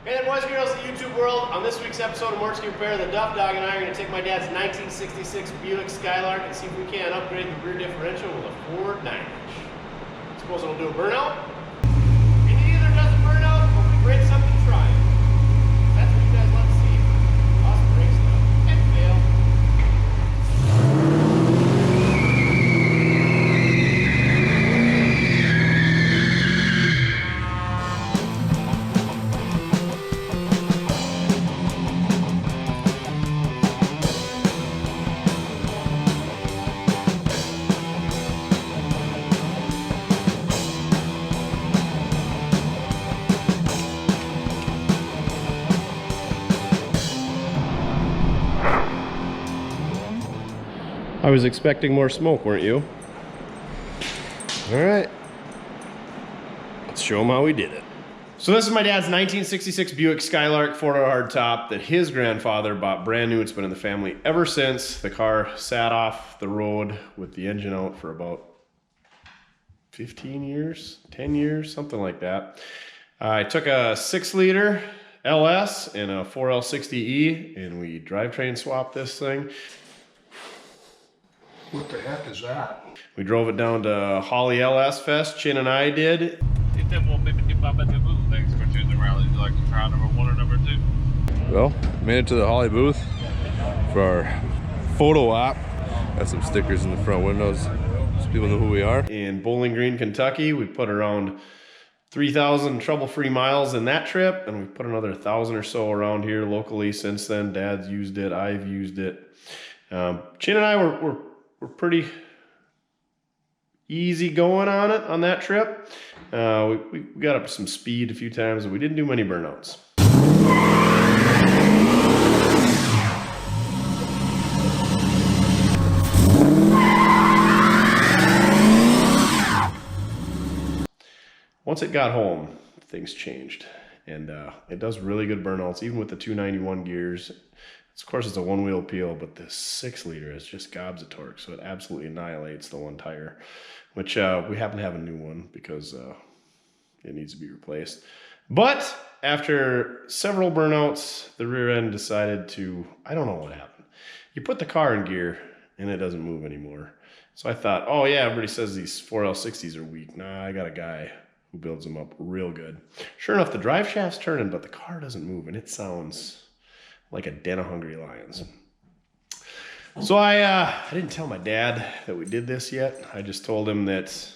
Hey there, boys and girls of the YouTube world. On this week's episode of Mortske Repair, the Duff Dog and I are going to take my dad's 1966 Buick Skylark and see if we can't upgrade the rear differential with a Ford 9-inch. Suppose it'll do a burnout? It either doesn't burn out or we break something trying. That's what you guys want to see. Awesome break stuff and fail. I was expecting more smoke, weren't you? All right, let's show them how we did it. So this is my dad's 1966 Buick Skylark 4-door hardtop that his grandfather bought brand new. It's been in the family ever since. The car sat off the road with the engine out for about 15 years, 10 years, something like that. I took a 6-liter LS and a 4L60E and we drivetrain swapped this thing. What the heck is that? We drove it down to Holley LS Fest, Chin and I did. Thanks for choosing rally. Would you like to try number 1 or number 2? Well, made it to the Holley booth for our photo op. Got some stickers in the front windows so people know who we are. In Bowling Green, Kentucky, we put around 3,000 trouble-free miles in that trip, and we put another 1,000 or so around here locally since then. Dad's used it, I've used it. Chin and I were pretty easy going on it on that trip. We got up to some speed a few times, and we didn't do many burnouts. Once it got home, things changed, and it does really good burnouts, even with the 291 gears. Of course, it's a one-wheel peel, but this 6-liter is just gobs of torque, so it absolutely annihilates the one tire, which we happen to have a new one because it needs to be replaced. But after several burnouts, the rear end decided to, I don't know what happened. You put the car in gear, and it doesn't move anymore. So I thought, oh yeah, everybody says these 4L60s are weak. Nah, I got a guy who builds them up real good. Sure enough, the drive shaft's turning, but the car doesn't move, and it sounds like a den of hungry lions. So I didn't tell my dad that we did this yet. I just told him that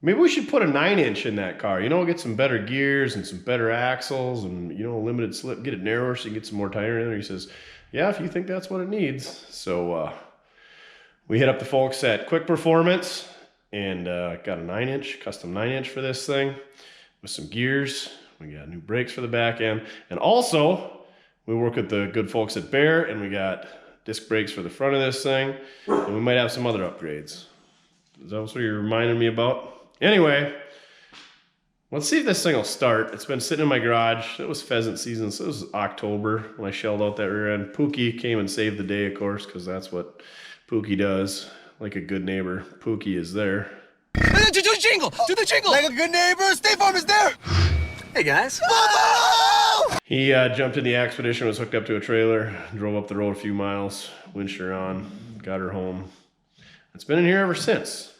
maybe we should put a 9-inch in that car. You know, get some better gears and some better axles and, you know, limited slip, get it narrower so you can get some more tire in there. He says, yeah, if you think that's what it needs. So we hit up the folks at Quick Performance and got a 9-inch, custom 9-inch for this thing with some gears. We got new brakes for the back end. And also, we work with the good folks at Bear, and we got disc brakes for the front of this thing, and we might have some other upgrades. Is that what you're reminding me about? Anyway, let's see if this thing will start. It's been sitting in my garage. It was pheasant season, so it was October when I shelled out that rear end. Pookie came and saved the day, of course, because that's what Pookie does. Like a good neighbor, Pookie is there. Do the jingle! Do the jingle! Like a good neighbor, State Farm is there! Hey guys. He jumped in the Expedition, was hooked up to a trailer, drove up the road a few miles, winched her on, got her home. It's been in here ever since.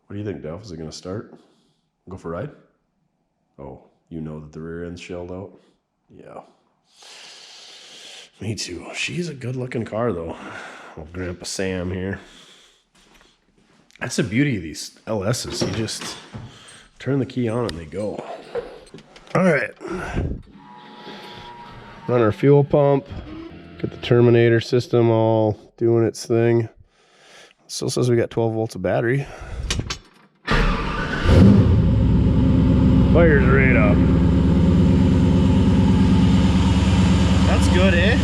What do you think, Duff? Is it going to start? Go for a ride? Oh, you know that the rear end's shelled out? Yeah. Me too. She's a good-looking car, though. Old Grandpa Sam here. That's the beauty of these LS's. You just turn the key on and they go. All right. Run our fuel pump. Get the Terminator system all doing its thing. Still says we got 12 volts of battery. Fire's right up. That's good, eh?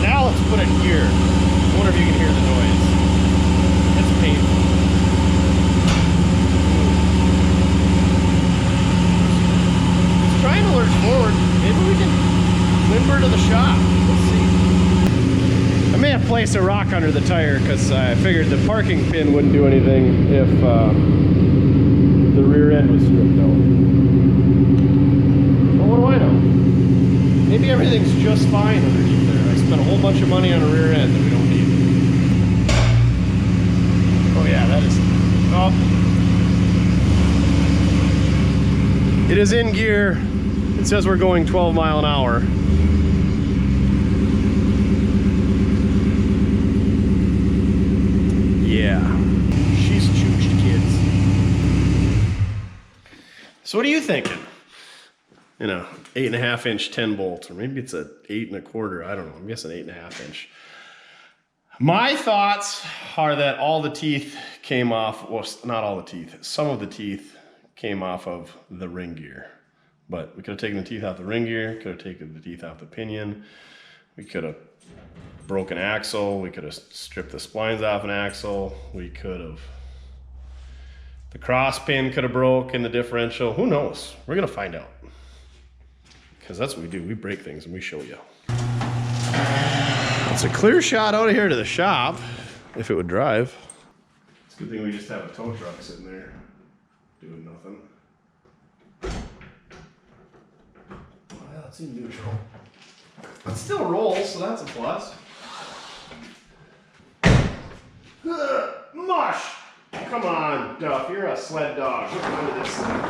Now let's put it in gear. I wonder if you can hear the noise. It's painful. It's trying to lurch forward. Maybe we can limber to the shop. Let's see. I may have placed a rock under the tire because I figured the parking pin wouldn't do anything if the rear end was stripped out. Well, what do I maybe everything's just fine underneath there. I spent a whole bunch of money on a rear end that we don't need. Oh yeah, that is, oh. It is in gear. It says we're going 12 mile an hour. Yeah, she's chooched, kids. So what are you thinking? You know, 8.5 inch 10 bolt, or maybe it's a 8 1/4. I don't know. I'm guessing 8.5 inch. My thoughts are that all the teeth came off. Well, not all the teeth. Some of the teeth came off of the ring gear. But we could have taken the teeth out the ring gear. Could have taken the teeth out the pinion. We could have broken axle. We could have stripped the splines off an axle. We could have. The cross pin could have broke in the differential. Who knows? We're gonna find out. Because that's what we do. We break things and we show you. It's a clear shot out of here to the shop, if it would drive. It's a good thing we just have a tow truck sitting there doing nothing. Well, it's in neutral. It still rolls, so that's a plus. Mush! Come on, Duff, you're a sled dog. Look under this thing.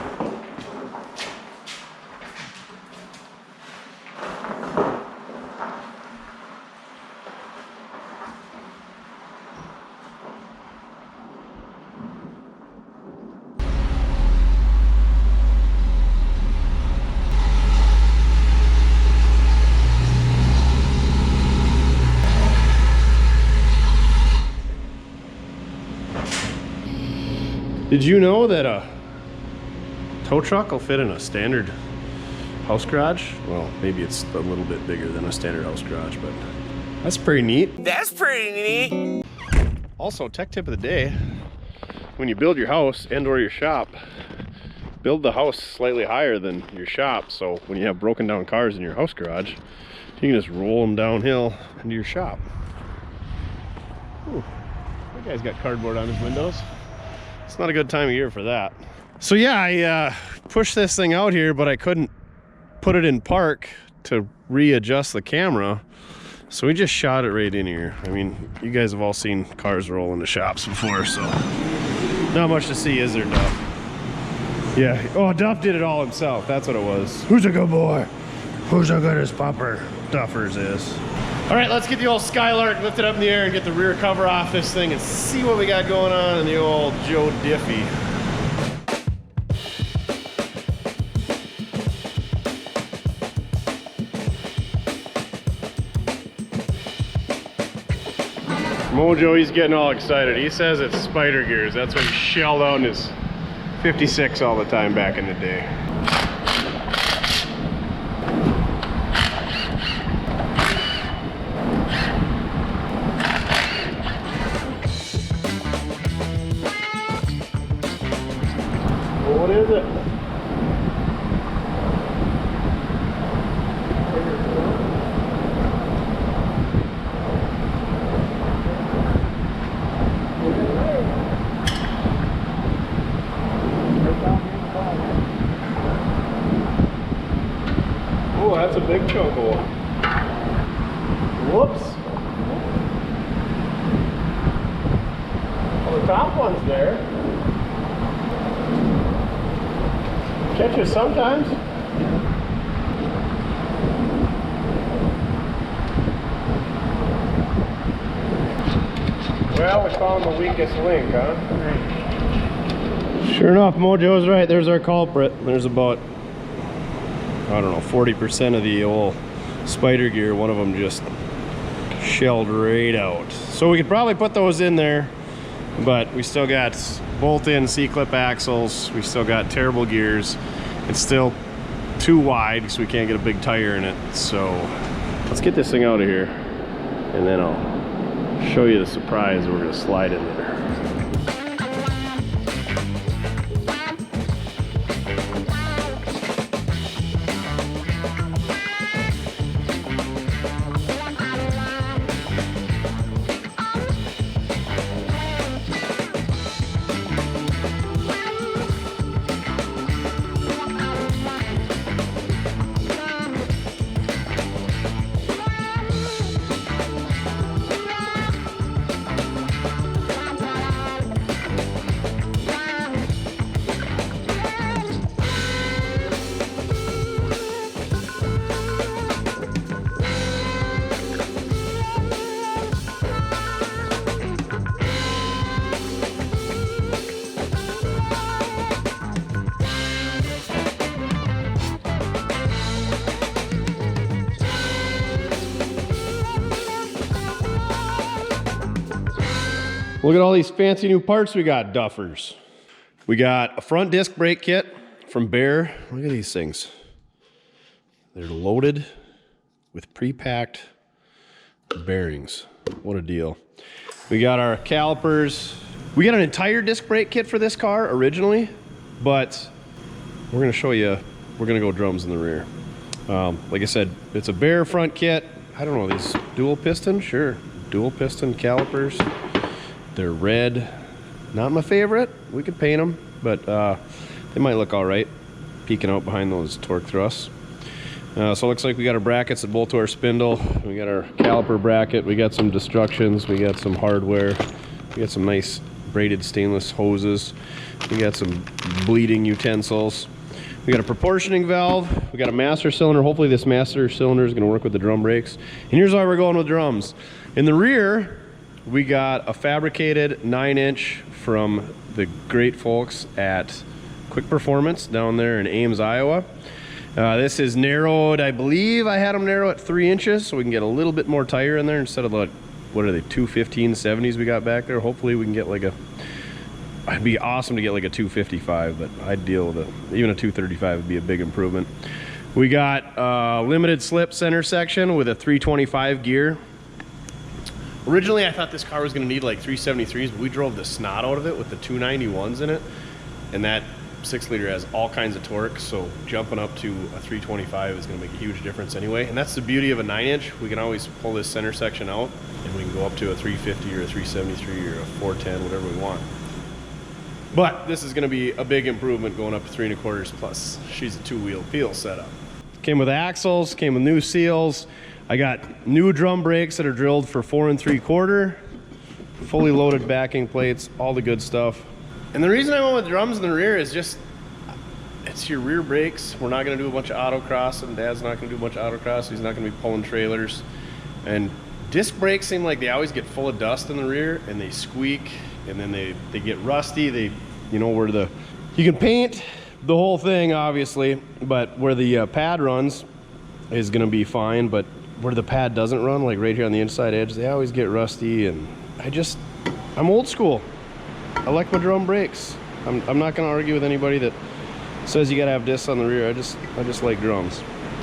Did you know that a tow truck will fit in a standard house garage? Well, maybe it's a little bit bigger than a standard house garage, but that's pretty neat. That's pretty neat. Also, tech tip of the day, when you build your house and or your shop, build the house slightly higher than your shop, so when you have broken down cars in your house garage, you can just roll them downhill into your shop. Ooh, that guy's got cardboard on his windows. It's not a good time of year for that. So yeah, I pushed this thing out here, but I couldn't put it in park to readjust the camera. So we just shot it right in here. I mean, you guys have all seen cars roll into shops before, so not much to see, is there, Duff? Yeah, oh, Duff did it all himself. That's what it was. Who's a good boy? Who's a good as pupper? Duffers is. All right, let's get the old Skylark lifted up in the air and get the rear cover off this thing and see what we got going on in the old Joe Diffie. Mojo, he's getting all excited. He says it's spider gears. That's what he shelled out in his 56 all the time back in the day. What is it? Oh, that's a big chunk of one. Whoops. Well, the top one's there. Catch you sometimes. Well, we found the weakest link, huh? Sure enough, Mojo's right. There's our culprit. There's about, I don't know, 40% of the old spider gear. One of them just shelled right out. So we could probably put those in there, but we still got bolt-in C-clip axles. We still got terrible gears. It's still too wide because we can't get a big tire in it. So let's get this thing out of here, and then I'll show you the surprise we're going to slide in there. Look at all these fancy new parts we got, Duffers. We got a front disc brake kit from Bear. Look at these things. They're loaded with pre-packed bearings. What a deal. We got our calipers. We got an entire disc brake kit for this car originally, but we're gonna show you, we're gonna go drums in the rear. Like I said, it's a Bear front kit. I don't know, these dual piston, sure. Dual piston calipers. They're red. Not my favorite. We could paint them, but they might look all right, peeking out behind those torque thrusts. So it looks like we got our brackets that bolt to our spindle. We got our caliper bracket. We got some destructions. We got some hardware. We got some nice braided stainless hoses. We got some bleeding utensils. We got a proportioning valve. We got a master cylinder. Hopefully this master cylinder is going to work with the drum brakes. And here's why we're going with drums. In the rear, we got a fabricated 9-inch from the great folks at Quick Performance down there in Ames, Iowa. This is narrowed, I believe I had them narrow at 3 inches so we can get a little bit more tire in there instead of like, what are they, 215/70s we got back there. Hopefully we can get like a, it'd be awesome to get like a 255, but I'd deal with it. Even a 235 would be a big improvement. We got limited slip center section with a 325 gear. Originally I thought this car was going to need like 373s, but we drove the snot out of it with the 291s in it, and that 6-liter has all kinds of torque, so jumping up to a 325 is going to make a huge difference anyway. And that's the beauty of a 9-inch. We can always pull this center section out and we can go up to a 350 or a 373 or a 410, whatever we want. But this is going to be a big improvement going up to 3 1/4, plus she's a 2-wheel peel setup. Came with axles, came with new seals. I got new drum brakes that are drilled for 4 3/4, fully loaded backing plates, all the good stuff. And the reason I went with drums in the rear is just, it's your rear brakes. We're not gonna do a bunch of autocross, and Dad's not gonna do a bunch of autocross. He's not gonna be pulling trailers. And disc brakes seem like they always get full of dust in the rear, and they squeak, and then they get rusty. They, you know, where the, you can paint the whole thing obviously, but where the pad runs is gonna be fine, but where the pad doesn't run, like right here on the inside edge, they always get rusty. And I'm old school. I like my drum brakes. I'm not gonna argue with anybody that says you gotta have discs on the rear. I just like drums.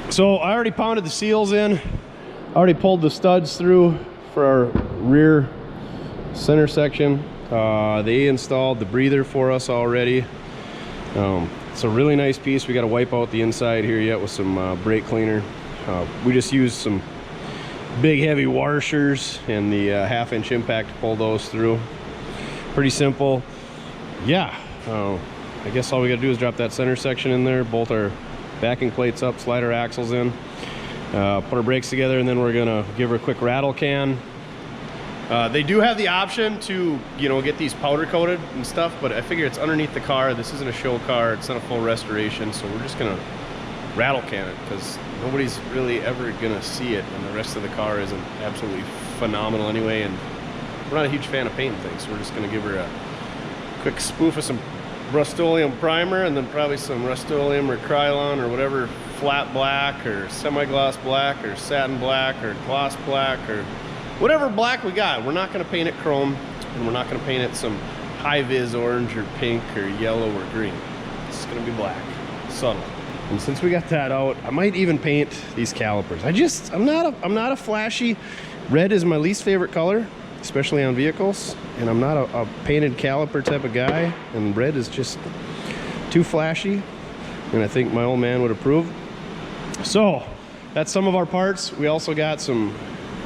So I already pounded the seals in. I already pulled the studs through for our rear center section. They installed the breather for us already. It's a really nice piece. We got to wipe out the inside here yet with some brake cleaner. We just used some big heavy washers and the 1/2-inch impact to pull those through. Pretty simple. Yeah, I guess all we gotta do is drop that center section in there, bolt our backing plates up, slide our axles in, put our brakes together, and then we're gonna give her a quick rattle can. They do have the option to, you know, get these powder coated and stuff, but I figure it's underneath the car. This isn't a show car, it's not a full restoration, so we're just gonna rattle can it because nobody's really ever gonna see it, and the rest of the car isn't absolutely phenomenal anyway, and we're not a huge fan of painting things, so we're just gonna give her a quick spoof of some Rust-Oleum primer, and then probably some Rust-Oleum or Krylon or whatever, flat black or semi-gloss black or satin black or gloss black or whatever black we got. We're not gonna paint it chrome, and we're not gonna paint it some high-vis orange or pink or yellow or green. It's gonna be black, subtle. And since we got that out, I might even paint these calipers. I'm not a flashy, red is my least favorite color, especially on vehicles, and I'm not a painted caliper type of guy, and red is just too flashy, and I think my old man would approve. So that's some of our parts. We also got some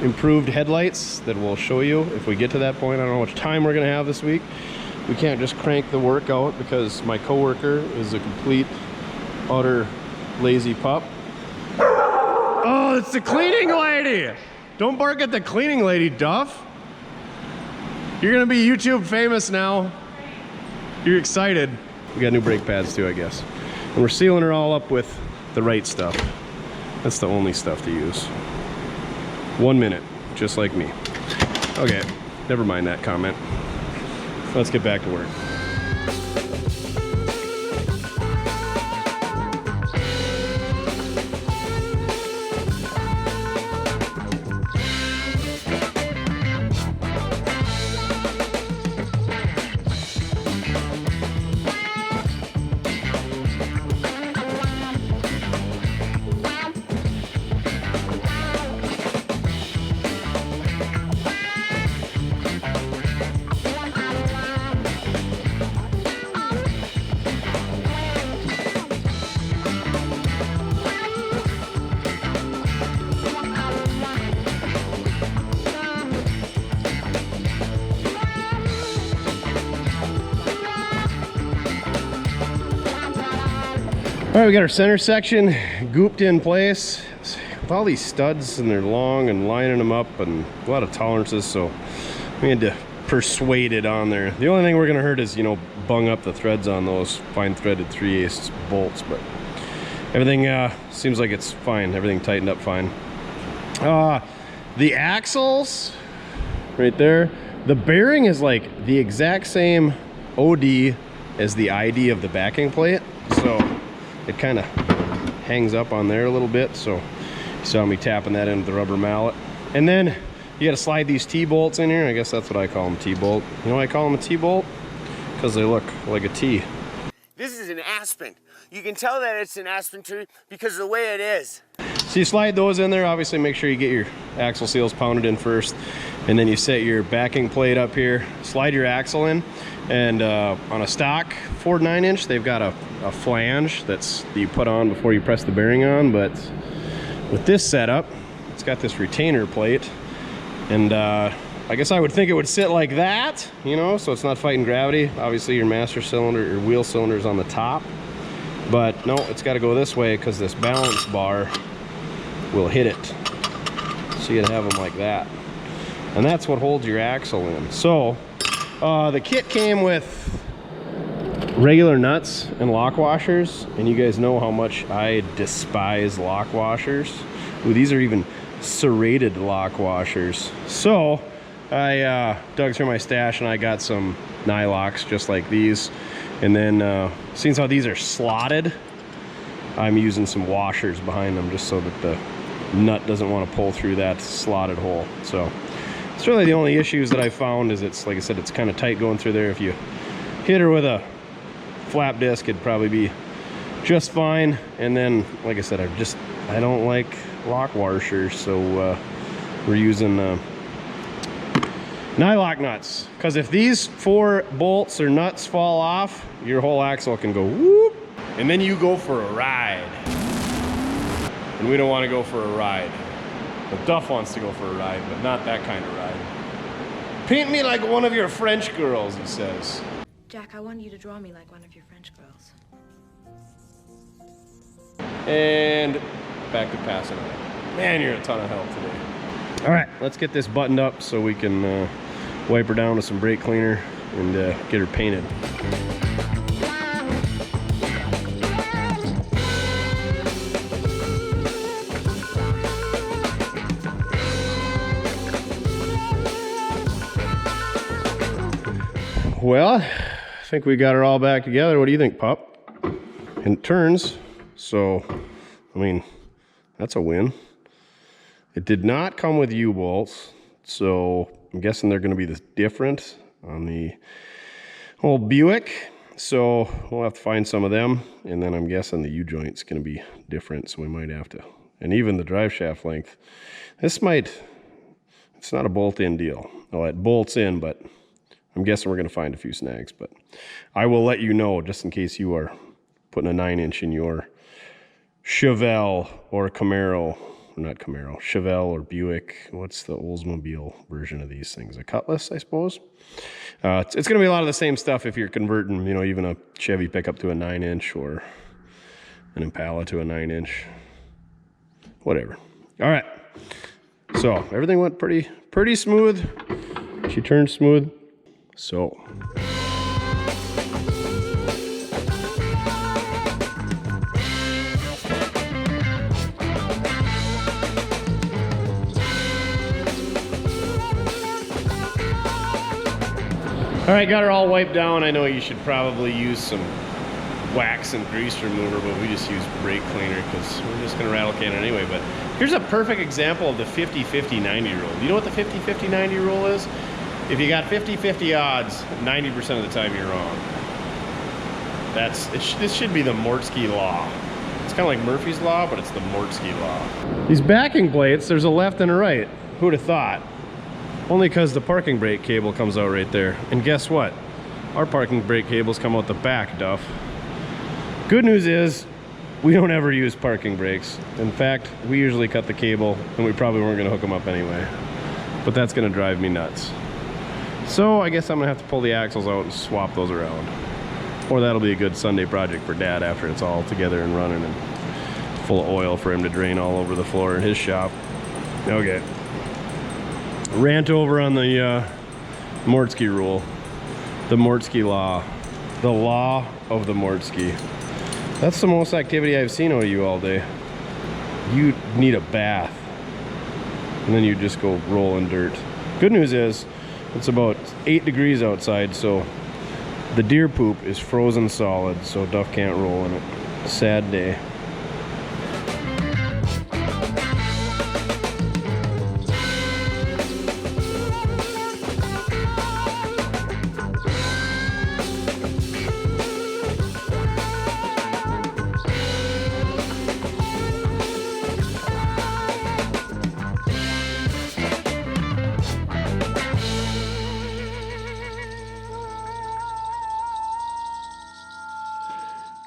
improved headlights that we'll show you if we get to that point. I don't know how much time we're gonna have this week. We can't just crank the work out because my coworker is a complete utter lazy pup. Oh, it's the cleaning lady. Don't bark at the cleaning lady, Duff. You're gonna be YouTube famous now. You're excited. We got new brake pads too, I guess. And we're sealing her all up with the right stuff. That's the only stuff to use. 1 minute, just like me. Okay, never mind that comment. Let's get back to work. All right, we got our center section gooped in place with all these studs, and they're long and lining them up and a lot of tolerances, so we had to persuade it on there. The only thing we're gonna hurt is, you know, bung up the threads on those fine threaded 3/8 bolts, but everything seems like it's fine. Everything tightened up fine. The axles right there, the bearing is like the exact same OD as the ID of the backing plate, so it kind of hangs up on there a little bit. So you saw me tapping that into the rubber mallet. And then you got to slide these T-bolts in here. I guess that's what I call them, T-bolt. You know why I call them a T-bolt? Because they look like a T. This is an aspen. You can tell that it's an aspen tree because of the way it is. So you slide those in there. Obviously make sure you get your axle seals pounded in first, and then you set your backing plate up here, slide your axle in, and on a stock Ford 9-inch, they've got a flange that you put on before you press the bearing on, but with this setup, it's got this retainer plate, and I guess I would think it would sit like that, you know, so it's not fighting gravity. Obviously your master cylinder, your wheel cylinder is on the top, but no, it's got to go this way because this balance bar will hit it. So you gotta have them like that, and that's what holds your axle in. So the kit came with regular nuts and lock washers, and you guys know how much I despise lock washers. Ooh, these are even serrated lock washers. So I dug through my stash and I got some nylocks just like these, and then seeing how these are slotted, I'm using some washers behind them just so that the nut doesn't want to pull through that slotted hole. So it's really the only issues that I found is it's, like I said, it's kind of tight going through there. If you hit her with a flap disc, it'd probably be just fine. And then, like I said, I don't like lock washers, so we're using nylock nuts, because if these 4 bolts or nuts fall off, your whole axle can go whoop, and then you go for a ride. And we don't want to go for a ride. But Duff wants to go for a ride, but not that kind of ride. Paint me like one of your French girls, he says. Jack, I want you to draw me like one of your French girls. And back to passing it. Man, you're a ton of help today. All right, let's get this buttoned up so we can wipe her down with some brake cleaner and get her painted. Well, I think we got her all back together. What do you think, pup? And it turns, so, I mean, that's a win. It did not come with U-bolts, so I'm guessing they're going to be different on the old Buick. So we'll have to find some of them, and then I'm guessing the U-joint's going to be different, so we might have to. And even the drive shaft length. It's not a bolt-in deal. Well, it bolts in, but I'm guessing we're going to find a few snags, but I will let you know just in case you are putting a 9-inch in your Chevelle or Camaro, not Camaro, Chevelle or Buick. What's the Oldsmobile version of these things? A Cutlass, I suppose. It's going to be a lot of the same stuff if you're converting, you know, even a Chevy pickup to a 9-inch or an Impala to a 9-inch. Whatever. All right. So everything went pretty smooth. She turned smooth. So all right, got her all wiped down. I know you should probably use some wax and grease remover, but we just use brake cleaner because we're just gonna rattle can it anyway. But here's a perfect example of the 50-50-90 rule. You know what the 50-50-90 rule is? If you got 50-50 odds, 90% of the time you're wrong. This should be the Mortske law. It's kind of like Murphy's law, but it's the Mortske law. These backing plates, there's a left and a right. Who'd have thought? Only because the parking brake cable comes out right there. And guess what? Our parking brake cables come out the back, Duff. Good news is, we don't ever use parking brakes. In fact, we usually cut the cable, and we probably weren't gonna hook them up anyway. But that's gonna drive me nuts. So I guess I'm gonna have to pull the axles out and swap those around. Or that'll be a good Sunday project for Dad after it's all together and running and full of oil for him to drain all over the floor in his shop. Okay. Rant over on the Mortske rule. The Mortske law. The law of the Mortske. That's the most activity I've seen out of you all day. You need a bath. And then you just go roll in dirt. Good news is, it's about 8 degrees outside, so the deer poop is frozen solid, so Duff can't roll in it. Sad day.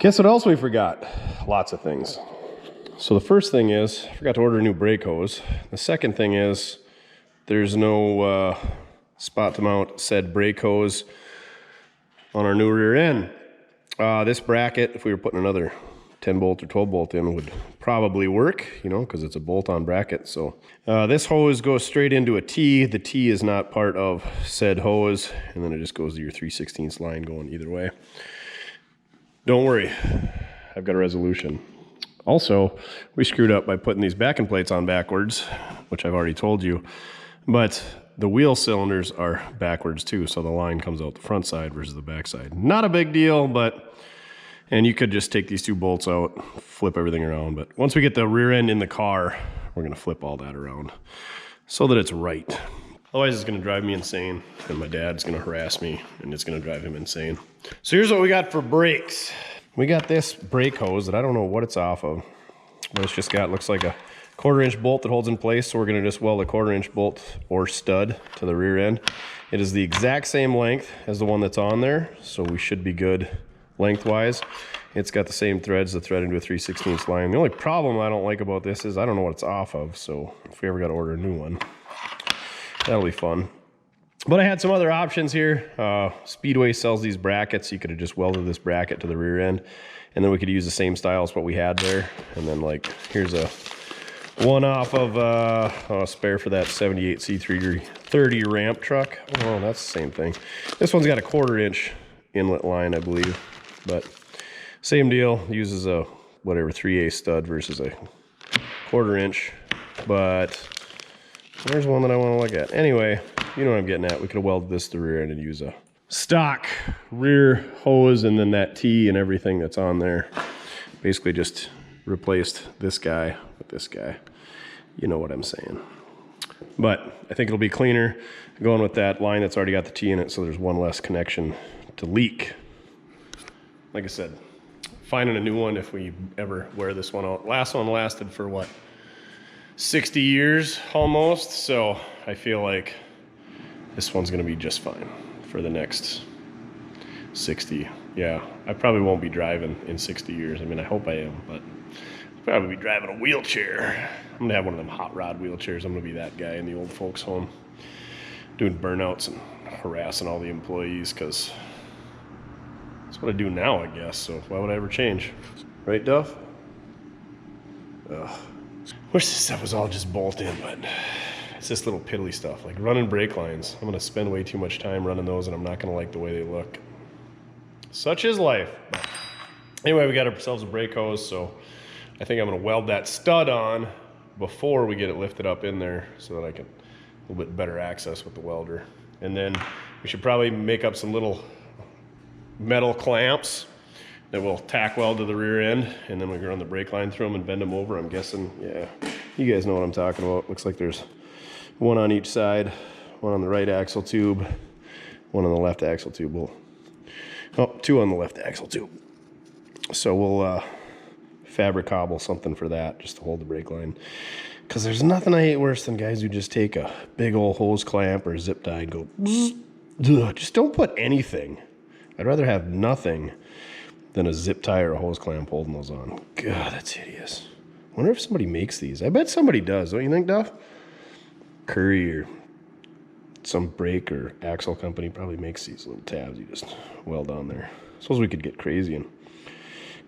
Guess what else we forgot? Lots of things. So the first thing is, I forgot to order a new brake hose. The second thing is, there's no spot to mount said brake hose on our new rear end. This bracket, if we were putting another 10 bolt or 12 bolt in, would probably work, you know, because it's a bolt-on bracket. So this hose goes straight into a T. The T is not part of said hose, and then it just goes to your 3/16 line going either way. Don't worry, I've got a resolution. Also, we screwed up by putting these backing plates on backwards, which I've already told you, but the wheel cylinders are backwards too, so the line comes out the front side versus the back side. Not a big deal, but, and you could just take these 2 bolts out, flip everything around, but once we get the rear end in the car, we're gonna flip all that around so that it's right. Otherwise it's gonna drive me insane, and my dad's gonna harass me, and it's gonna drive him insane. So here's what we got for brakes. We got this brake hose that I don't know what it's off of, but it's just got, looks like a 1/4-inch bolt that holds in place, so we're gonna just weld a 1/4-inch bolt or stud to the rear end. It is the exact same length as the one that's on there, so we should be good lengthwise. It's got the same threads that thread into a 3/16 line. The only problem I don't like about this is I don't know what it's off of, so if we ever got to order a new one, that'll be fun. But I had some other options here. Speedway sells these brackets. You could have just welded this bracket to the rear end, and then we could use the same style as what we had there. And then, like, here's a one off of a spare for that 78 C330 ramp truck. Oh, that's the same thing. This one's got a 1/4-inch inlet line, I believe, but same deal. Uses a whatever 3/8 stud versus a 1/4-inch, but there's one that I want to look at. Anyway, you know what I'm getting at. We could have welded this to the rear end and use a stock rear hose, and then that T and everything that's on there. Basically just replaced this guy with this guy. You know what I'm saying. But I think it'll be cleaner going with that line that's already got the T in it, so there's one less connection to leak. Like I said, finding a new one if we ever wear this one out. Last one lasted for what, 60 years almost, so I feel like this one's gonna be just fine for the next 60. Yeah, I probably won't be driving in 60 years. I mean, I hope I am, but I'll probably be driving a wheelchair. I'm gonna have one of them hot rod wheelchairs. I'm gonna be that guy in the old folks home doing burnouts and harassing all the employees, because that's what I do now, I guess, so why would I ever change? Right, Duff? Ugh. Wish this stuff was all just bolt in, but it's this little piddly stuff, like running brake lines. I'm gonna spend way too much time running those, and I'm not gonna like the way they look. Such is life. Anyway, we got ourselves a brake hose, so I think I'm gonna weld that stud on before we get it lifted up in there, so that I can a little bit better access with the welder. And then we should probably make up some little metal clamps that will tack weld to the rear end, and then we can run the brake line through them and bend them over, I'm guessing. Yeah, you guys know what I'm talking about. Looks like there's one on each side, one on the right axle tube, one on the left axle tube. Oh, 2 on the left axle tube. So we'll fabric cobble something for that, just to hold the brake line. Because there's nothing I hate worse than guys who just take a big old hose clamp or zip tie and go, ugh, just don't put anything. I'd rather have nothing than a zip tie or a hose clamp holding those on. God, that's hideous. I wonder if somebody makes these. I bet somebody does, don't you think, Duff? Curry or some brake or axle company probably makes these little tabs you just weld on there. suppose we could get crazy and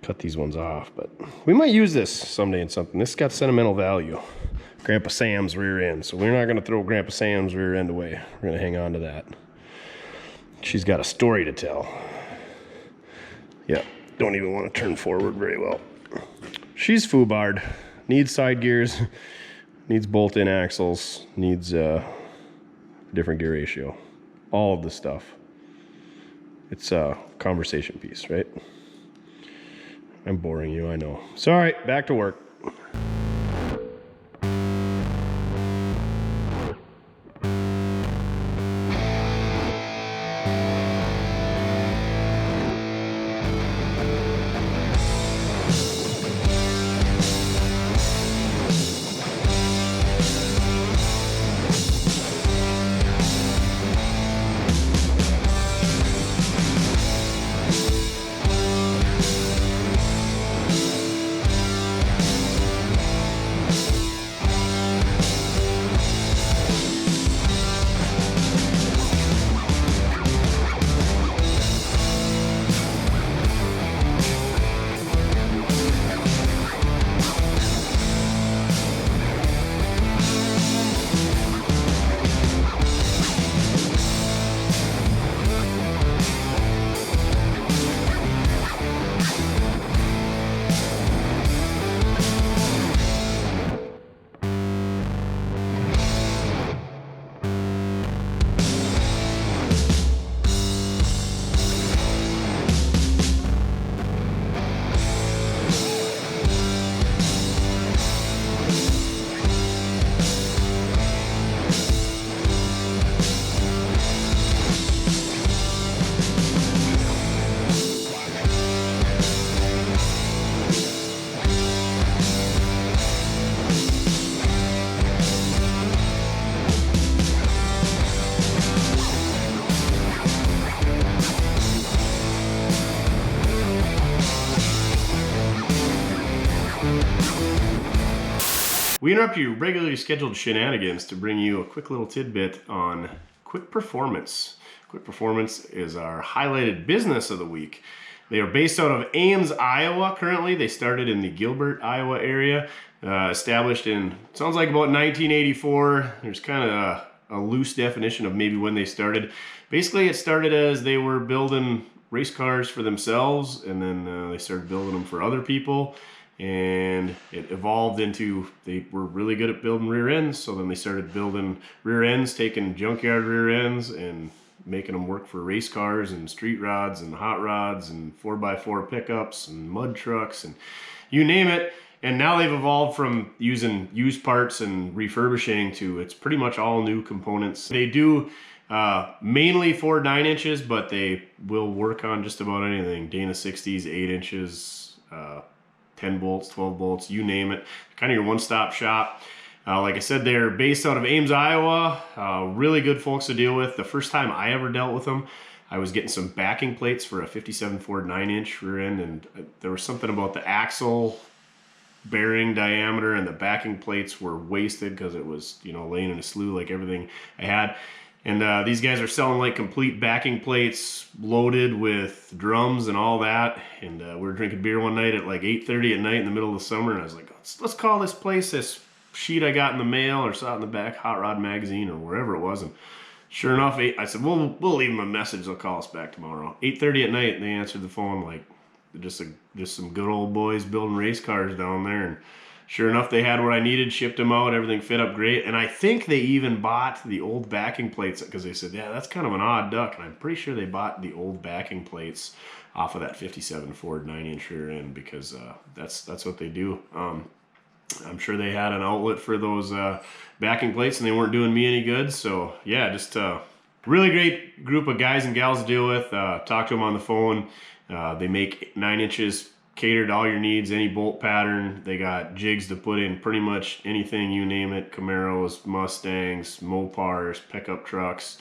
cut these ones off, but we might use this someday in something. This got sentimental value. Grandpa Sam's rear end, so we're not going to throw Grandpa Sam's rear end away. We're going to hang on to that. She's got a story to tell. Yeah, don't even want to turn forward very well. She's foobarred, needs side gears, needs bolt-in axles, needs different gear ratio, all of the stuff. It's a conversation piece, right? I'm boring you, I know. Sorry, back to work. We interrupt your regularly scheduled shenanigans to bring you a quick little tidbit on Quick Performance. Quick Performance is our highlighted business of the week. They are based out of Ames, Iowa currently. They started in the Gilbert, Iowa area, established in, sounds like about 1984. There's kind of a loose definition of maybe when they started. Basically, it started as they were building race cars for themselves, and then they started building them for other people. And it evolved into, they were really good at building rear ends, so then they started building rear ends, taking junkyard rear ends and making them work for race cars and street rods and hot rods and 4x4 pickups and mud trucks and you name it. And now they've evolved from using used parts and refurbishing to it's pretty much all new components. They do mainly for 9 inches, but they will work on just about anything. Dana 60s, 8 inches, 10 bolts, 12 bolts, you name it. Kind of your one-stop shop. Like I said, they're based out of Ames, Iowa. Really good folks to deal with. The first time I ever dealt with them, I was getting some backing plates for a 57 Ford 9-inch rear end, and there was something about the axle bearing diameter and the backing plates were wasted because it was, you know, laying in a slough like everything I had. And these guys are selling like complete backing plates loaded with drums and all that. And we were drinking beer one night at like 8:30 at night in the middle of the summer. And I was like, let's call this place this sheet I got in the mail or saw it in the back Hot Rod magazine or wherever it was. And sure enough, I said, we'll leave them a message. They'll call us back tomorrow. 8:30 at night, and they answered the phone like just some good old boys building race cars down there. And sure enough, they had what I needed, shipped them out, everything fit up great. And I think they even bought the old backing plates because they said, yeah, that's kind of an odd duck. And I'm pretty sure they bought the old backing plates off of that 57 Ford 9-inch rear end because that's what they do. I'm sure they had an outlet for those backing plates and they weren't doing me any good. So yeah, just a really great group of guys and gals to deal with. Talk to them on the phone. They make 9 inches catered to all your needs, any bolt pattern. They got jigs to put in pretty much anything, you name it. Camaros, Mustangs, Mopars, pickup trucks.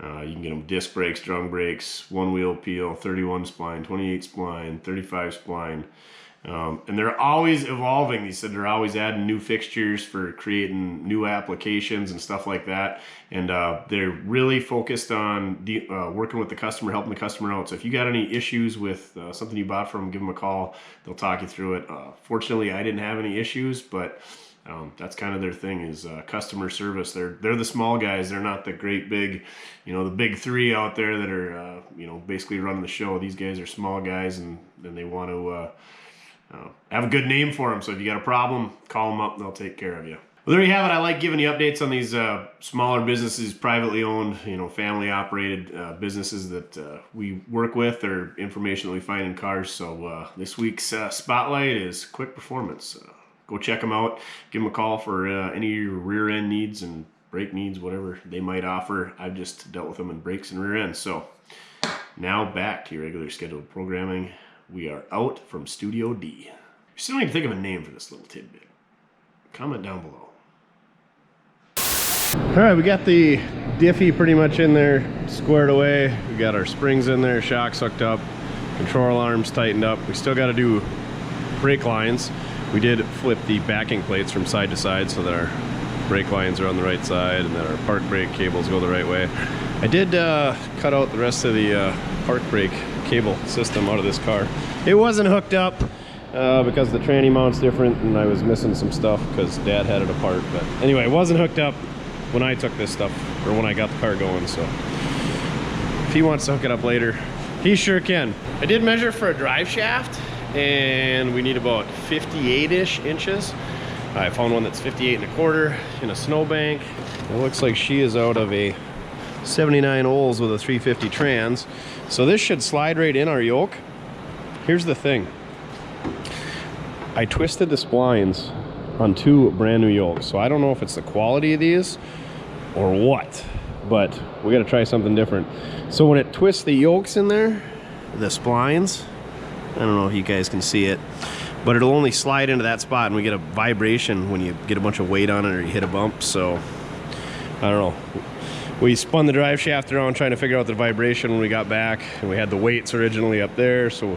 You can get them disc brakes, drum brakes, one wheel peel, 31 spline, 28 spline, 35 spline. And they're always evolving. He said they're always adding new fixtures for creating new applications and stuff like that. And they're really focused on working with the customer, helping the customer out. So if you got any issues with something you bought from them, give them a call. They'll talk you through it. Fortunately, I didn't have any issues, but that's kind of their thing, is customer service. They're the small guys. They're not the great big, the big three out there that are, basically running the show. These guys are small guys, and they want to have a good name for them. So if you got a problem, call them up and they'll take care of you. Well, there you have it. I like giving you updates on these smaller businesses, privately owned, family operated businesses that we work with, or information that we find in cars. So this week's spotlight is Quick Performance. Go check them out. Give them a call for any of your rear end needs and brake needs, whatever they might offer. I've just dealt with them in brakes and rear ends. So now back to your regular scheduled programming. We are out from Studio D. You still need to think of a name for this little tidbit. Comment down below. All right, we got the diffie pretty much in there, squared away. We got our springs in there, shocks hooked up, control arms tightened up. We still got to do brake lines. We did flip the backing plates from side to side so that our brake lines are on the right side and that our park brake cables go the right way. I did cut out the rest of the park brake cable system out of this car. It wasn't hooked up because the tranny mount's different, and I was missing some stuff because Dad had it apart. But anyway, it wasn't hooked up when I took this stuff, or when I got the car going. So if he wants to hook it up later, he sure can. I did measure for a drive shaft, and we need about 58-ish inches. I found one that's 58 1/4 in a snowbank. It looks like she is out of a 79 Olds with a 350 trans. So this should slide right in our yoke. Here's the thing. I twisted the splines on 2 brand new yokes. So I don't know if it's the quality of these or what, but we gotta try something different. So when it twists the yokes in there, the splines, I don't know if you guys can see it, but it'll only slide into that spot, and we get a vibration when you get a bunch of weight on it or you hit a bump. So I don't know. We spun the drive shaft around trying to figure out the vibration when we got back, and we had the weights originally up there. So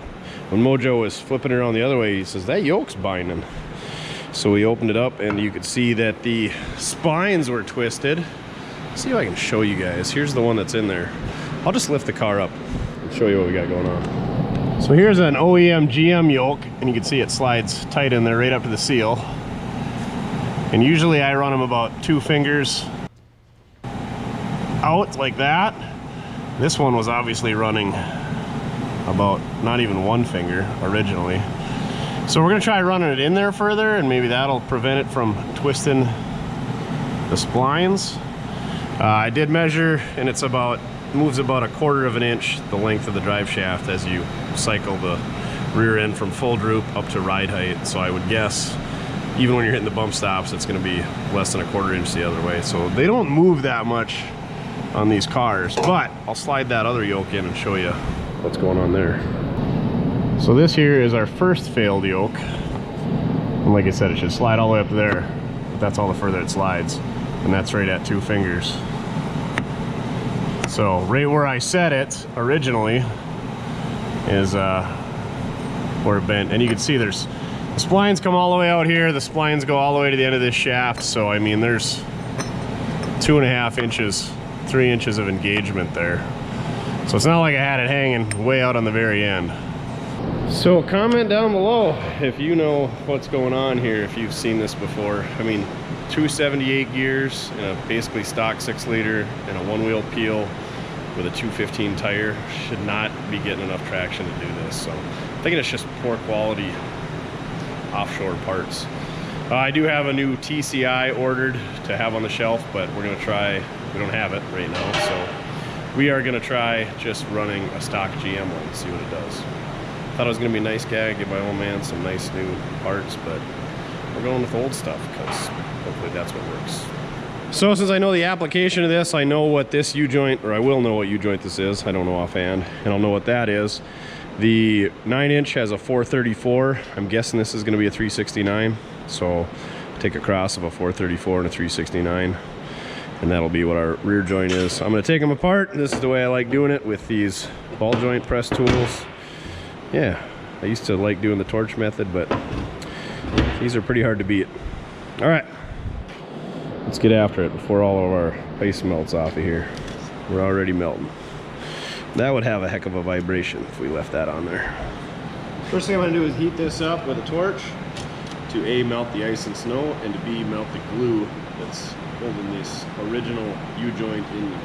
when Mojo was flipping it around the other way, he says, that yoke's binding. So we opened it up, and you could see that the spines were twisted. Let's see if I can show you guys. Here's the one that's in there. I'll just lift the car up and show you what we got going on. So here's an OEM GM yoke, and you can see it slides tight in there right up to the seal. And usually I run them about 2 fingers out like that. This one was obviously running about not even 1 finger originally. So we're gonna try running it in there further, and maybe that'll prevent it from twisting the splines. I did measure, and it's moves about 1/4 of an inch the length of the drive shaft as you cycle the rear end from full droop up to ride height. So I would guess even when you're hitting the bump stops, it's gonna be less than 1/4 inch the other way. So they don't move that much on these cars, but I'll slide that other yoke in and show you what's going on there. So this here is our first failed yoke, and like I said, it should slide all the way up to there, but that's all the further it slides, and that's right at 2 fingers. So right where I set it originally is where it bent, and you can see the splines come all the way out here, the splines go all the way to the end of this shaft. So I mean, there's 2.5 inches, 3 inches of engagement there. So it's not like I had it hanging way out on the very end. So comment down below if you know what's going on here, if you've seen this before. I mean, 278 gears in a basically stock 6-liter and a 1-wheel peel with a 215 tire should not be getting enough traction to do this. So I'm thinking it's just poor quality offshore parts. I do have a new TCI ordered to have on the shelf, but we're gonna try, we don't have it right now, so we are gonna try just running a stock GM one, see what it does. Thought it was gonna be a nice gag, give my old man some nice new parts, but we're going with old stuff because hopefully that's what works. So since I know the application of this, I know what this U-joint, or I will know what U-joint this is, I don't know offhand, and I'll know what that is. The 9-inch has a 434. I'm guessing this is gonna be a 369. So take a cross of a 434 and a 369, and that'll be what our rear joint is. I'm gonna take them apart. This is the way I like doing it, with these ball joint press tools. Yeah, I used to like doing the torch method, but these are pretty hard to beat. All right, let's get after it before all of our ice melts off of here. We're already melting. That would have a heck of a vibration if we left that on there. First thing I'm gonna do is heat this up with a torch to A, melt the ice and snow, and to B, melt the glue that's holding this original U-joint in there.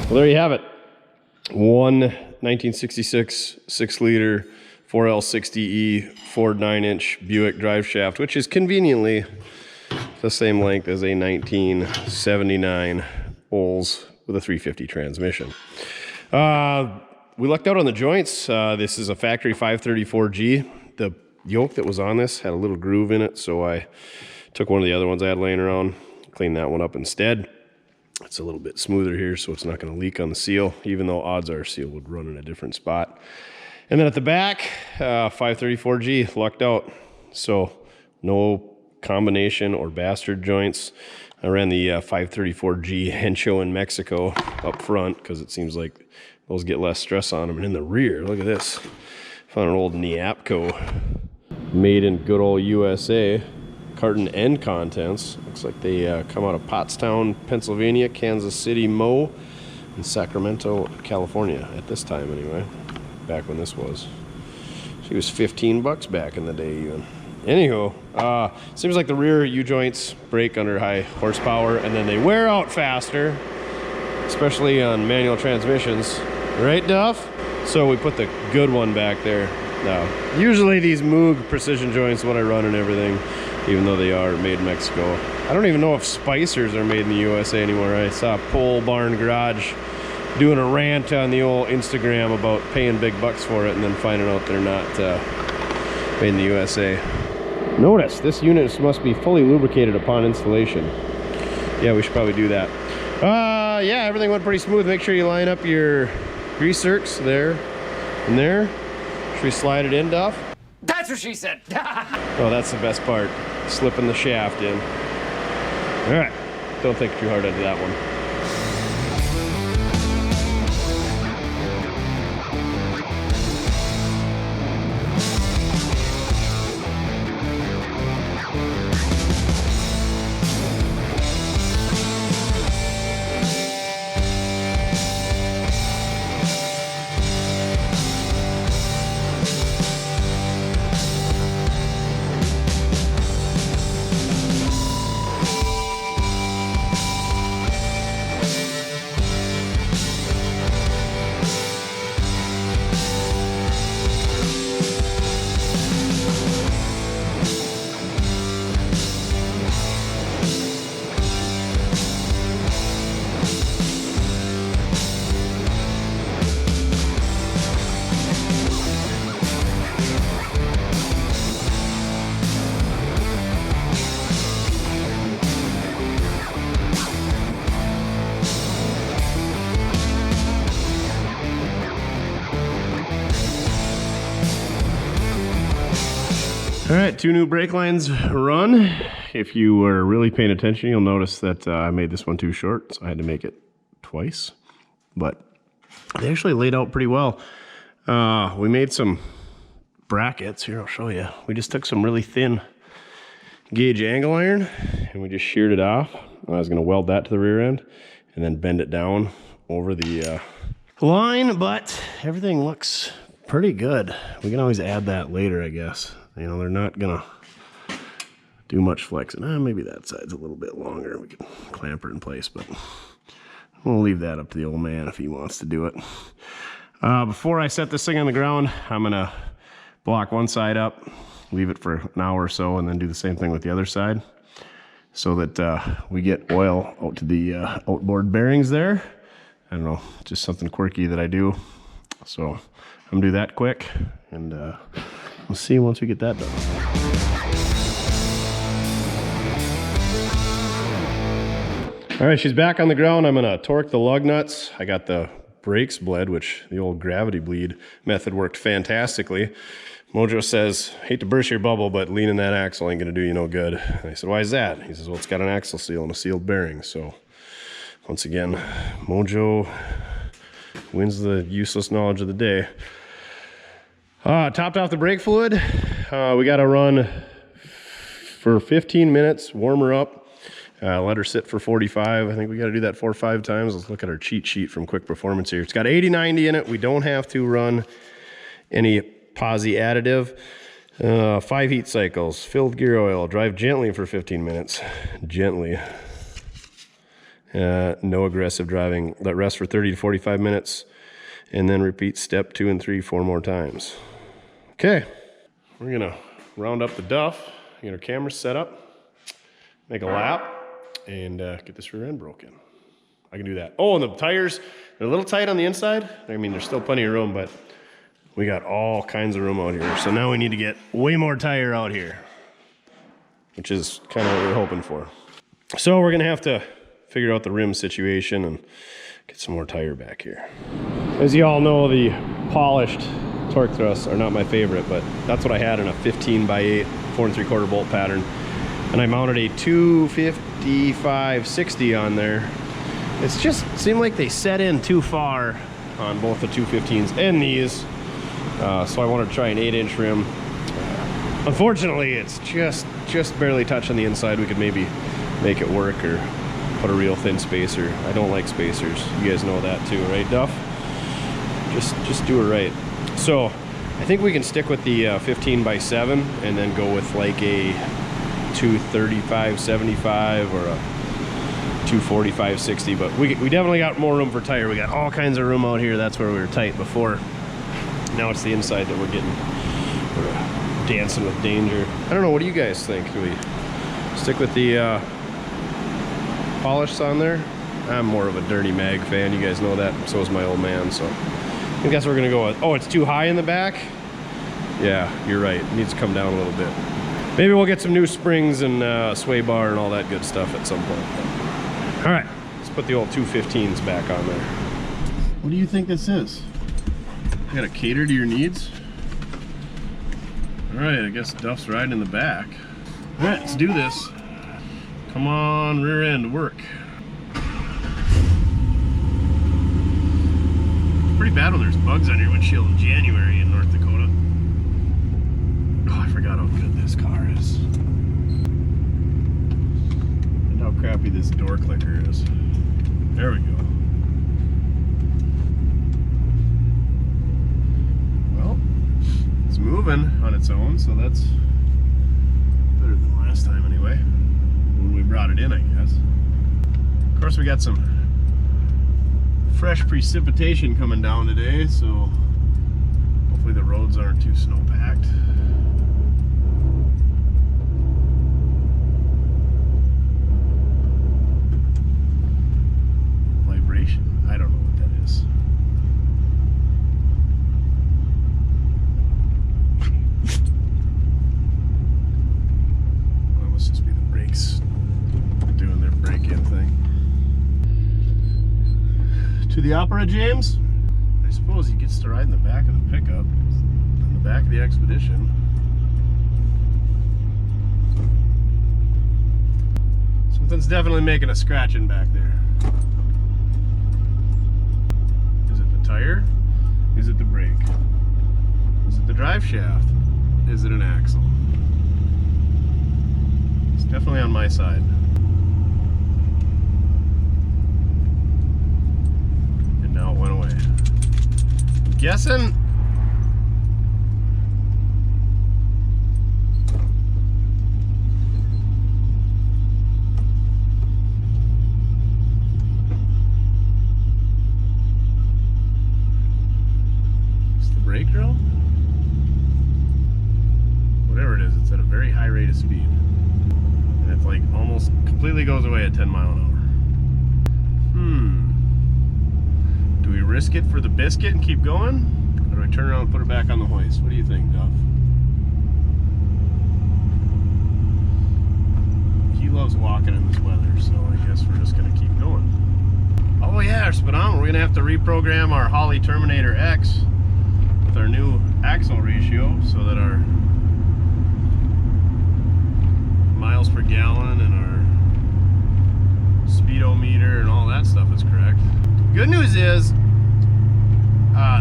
Well, there you have it. One 1966 6-liter 4L60E Ford 9-inch Buick Driveshaft, which is conveniently the same length as a 1979 Olds with a 350 transmission. We lucked out on the joints. This is a factory 534G. The yoke that was on this had a little groove in it, so I took one of the other ones I had laying around, cleaned that one up instead. It's a little bit smoother here, so it's not going to leak on the seal, even though odds are seal would run in a different spot. And then at the back, 534G, lucked out. So no combination or bastard joints. I ran the 534G Hencho in Mexico up front because it seems like those get less stress on them. And in the rear, look at this. Found an old Neapco made in good old USA. Carton and contents. Looks like they come out of Pottstown, Pennsylvania, Kansas City, Mo, and Sacramento, California, at this time anyway, back when this was. She was 15 bucks back in the day even. Anywho, seems like the rear U-joints break under high horsepower and then they wear out faster, especially on manual transmissions. Right, Duff? So we put the good one back there. Now, usually these Moog precision joints, what I run and everything, even though they are made in Mexico. I don't even know if spicers are made in the USA anymore. I saw Pole Barn Garage doing a rant on the old Instagram about paying big bucks for it and then finding out they're not made in the USA. Notice, this unit must be fully lubricated upon installation. Yeah, we should probably do that. Yeah, everything went pretty smooth. Make sure you line up your grease zerks there and there. Should we slide it in, Duff? That's what she said. Oh, that's the best part. Slipping the shaft in. All right. Don't think too hard into that one. All right, 2 new brake lines run. If you were really paying attention, you'll notice that I made this one too short, so I had to make it twice. But they actually laid out pretty well. We made some brackets. Here, I'll show you. We just took some really thin gauge angle iron, and we just sheared it off. I was going to weld that to the rear end and then bend it down over the line, but everything looks pretty good. We can always add that later, I guess. You know, they're not going to do much flexing. Maybe that side's a little bit longer. We can clamp her in place, but we'll leave that up to the old man if he wants to do it. Before I set this thing on the ground, I'm going to block one side up, leave it for an hour or so, and then do the same thing with the other side so that we get oil out to the outboard bearings there. I don't know, just something quirky that I do. So I'm gonna do that quick, and we'll see once we get that done. All right, she's back on the ground. I'm gonna torque the lug nuts. I got the brakes bled, which the old gravity bleed method worked fantastically. Mojo says, hate to burst your bubble, but leaning that axle ain't gonna do you no good. And I said, why is that? He says, well, it's got an axle seal and a sealed bearing. So once again, Mojo wins the useless knowledge of the day. Topped off the brake fluid. We got to run for 15 minutes, warm her up, let her sit for 45. I think we got to do that 4 or 5 times. Let's look at our cheat sheet from Quick Performance here. It's got 80/90 in it. We don't have to run any posi additive. 5 heat cycles, filled gear oil, drive gently for 15 minutes. Gently. No aggressive driving. Let rest for 30 to 45 minutes, and then repeat step 2 and 3 4 more times. Okay, we're gonna round up the Duff, get our camera set up, make a lap, and get this rear end broken. I can do that. Oh, and the tires, they're a little tight on the inside. I mean, there's still plenty of room, but we got all kinds of room out here. So now we need to get way more tire out here, which is kind of what we're hoping for. So we're gonna have to figure out the rim situation and get some more tire back here. As you all know, the polished torque thrusts are not my favorite, but that's what I had in a 15/8 4 3/4 bolt pattern. And I mounted a 255/60 on there. It's just seemed like they set in too far on both the 215s and these. So I wanted to try an 8-inch rim. Unfortunately, it's just barely touching the inside. We could maybe make it work or put a real thin spacer. I don't like spacers. You guys know that too, right, Duff? Just do it right. So I think we can stick with the 15/7 and then go with like a 235/75 or a 245/60. But we definitely got more room for tire. We got all kinds of room out here. That's where we were tight before. Now it's the inside that we're dancing with danger. I don't know, what do you guys think? Do we stick with the polished on there? I'm more of a dirty mag fan, you guys know that. So is my old man, so I think that's what we're gonna go with. Oh, it's too high in the back? Yeah, you're right, it needs to come down a little bit. Maybe we'll get some new springs and sway bar and all that good stuff at some point. All right, let's put the old 215s back on there. What do you think this is? You gotta cater to your needs? All right, I guess Duff's riding in the back. All right, let's do this. Come on, rear end, work. Pretty bad when there's bugs on your windshield in January in North Dakota. Oh, I forgot how good this car is. And how crappy this door clicker is. There we go. Well, it's moving on its own, so that's better than last time anyway. When we brought it in, I guess. Of course, we got some fresh precipitation coming down today, so hopefully the roads aren't too snow-packed. Vibration? I don't know what that is. Well, must just be the brakes doing their break-in thing. To the opera, James? I suppose he gets to ride in the back of the pickup, in the back of the Expedition. Something's definitely making a scratching back there. Is it the tire? Is it the brake? Is it the drive shaft? Is it an axle? Definitely on my side. And now it went away. I'm guessing. It's the brake drill? Whatever it is, it's at a very high rate of speed. And it's like almost completely goes away at 10 miles an hour. Do we risk it for the biscuit and keep going? Or do I turn around and put it back on the hoist? What do you think, Duff? He loves walking in this weather, so I guess we're just gonna keep going. Oh yeah, our speedometer. We're gonna have to reprogram our Holley Terminator X with our new axle ratio so that our miles per gallon and our speedometer and all that stuff is correct. Good news is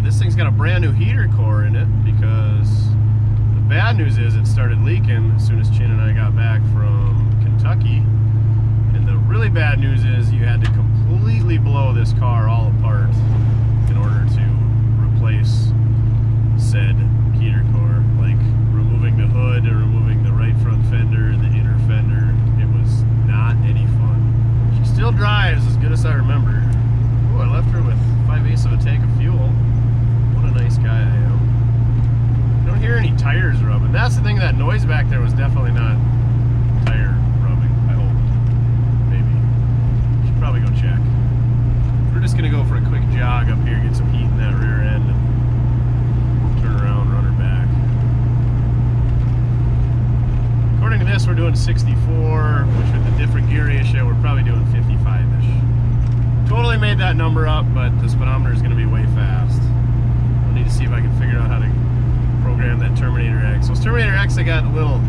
this thing's got a brand new heater core in it, because the bad news is it started leaking as soon as Chin and I got back from Kentucky, and the really bad news is you had to completely blow this car all apart in order to replace said heater core, like removing the hood and removing the right front fender and the inner fender. It was not any fun. She still drives as good as I remember. Oh, I left her with 5/8 of a tank of fuel. What a nice guy I am. I don't hear any tires rubbing. That's the thing, that noise back there was definitely not tire rubbing, I hope. Maybe. Should probably go check. We're just gonna go for a quick jog up here, get some heat in that rear end, and turn around, run her back. According to this, we're doing 64, which with the different gear ratio, we're probably doing 55-ish. Totally made that number up, but the speedometer is going to be way fast. I'll need to see if I can figure out how to program that Terminator X. So Terminator X, I got a little,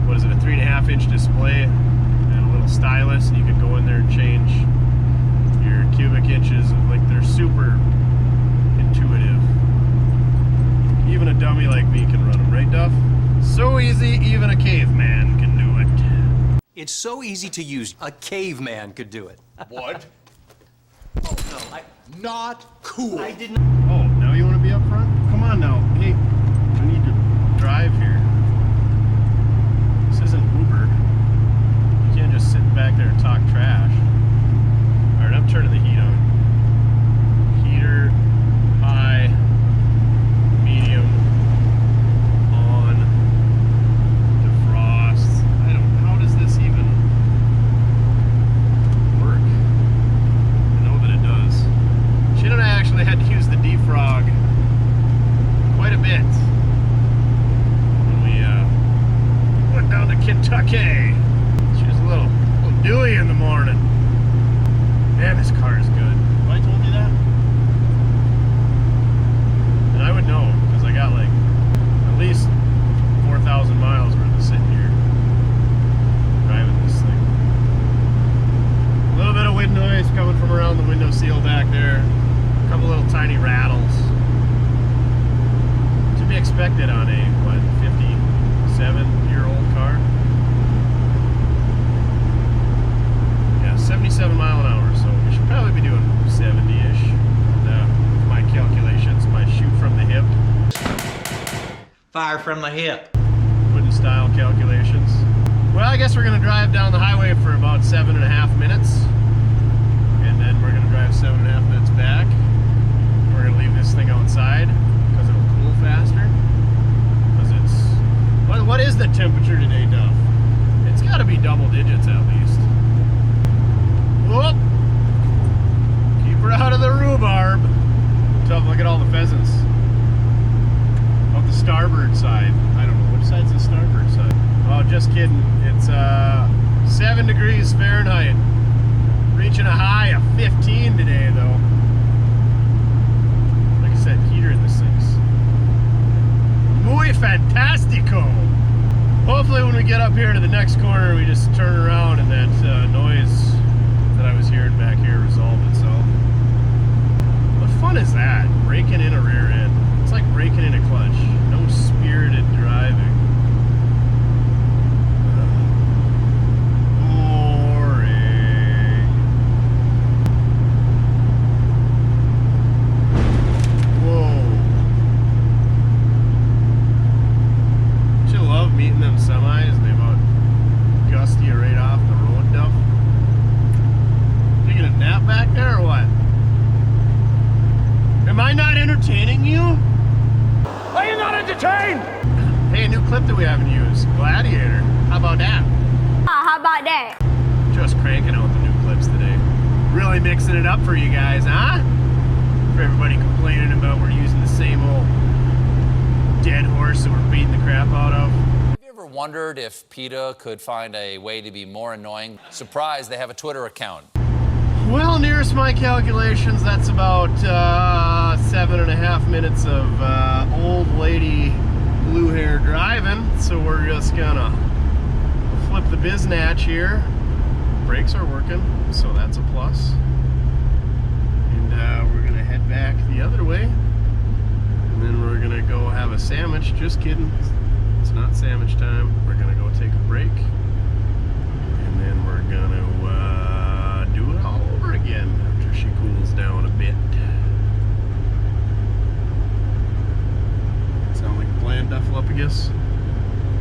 what is it, a 3.5-inch display and a little stylus, and you can go in there and change your cubic inches. Like, they're super intuitive. Even a dummy like me can run them, right, Duff? So easy, even a caveman can do it. It's so easy to use, a caveman could do it. What? Oh, no, Not cool. I didn't. Oh, now you want to be up front? Come on now. Hey, we need to drive here. This isn't Uber. You can't just sit back there and talk trash. Alright, I'm turning the heat on. Heater, high, medium, on, defrost. How does this even work? I know that it does. Chin and I actually had to use the defrog quite a bit when we went down to Kentucky. She was a little dewy in the morning. Man, this car is good. Have I told you that? And I would know, because I got like at least 4,000 miles worth of sitting here driving this thing. A little bit of wind noise coming from around the window seal back there. A couple little tiny rattles. To be expected on a, what, 57-year-old car? Yeah, 77 mile an hour, so we should probably be doing 70-ish. My calculations, my shoot from the hip. Fire from the hip. Wooden style calculations. Well, I guess we're going to drive down the highway for about 7.5 minutes. And then we're going to drive 7.5 minutes back. We're going to leave this thing outside because it'll cool faster. Because it's... What is the temperature today, Duff? It's got to be double digits at least. Whoop! Keep her out of the rhubarb. Tough, look at all the pheasants. Off the starboard side. I don't know, which side's the starboard side? Oh, just kidding. It's 7 degrees Fahrenheit. Reaching a high of 15 today, though. Like I said, heater in this thing's muy fantastico. Hopefully when we get up here to the next corner, we just turn around and that noise that I was hearing back here resolve itself. What fun is that? Breaking in a rear end. It's like breaking in a clutch. No spirited driving. Turn! Hey, a new clip that we haven't used. Gladiator. How about that? How about that? Just cranking out the new clips today. Really mixing it up for you guys, huh? For everybody complaining about we're using the same old dead horse that we're beating the crap out of. Have you ever wondered if PETA could find a way to be more annoying? Surprise, they have a Twitter account. Well, nearest my calculations, that's about 7.5 minutes of old lady blue hair driving. So we're just gonna flip the biznatch here. Brakes are working, so that's a plus. And we're gonna head back the other way. And then we're gonna go have a sandwich. Just kidding. It's not sandwich time. We're gonna go take a break. And then we're gonna do it all over again after she cools down a bit. Sound like a plan, Duffalopagus?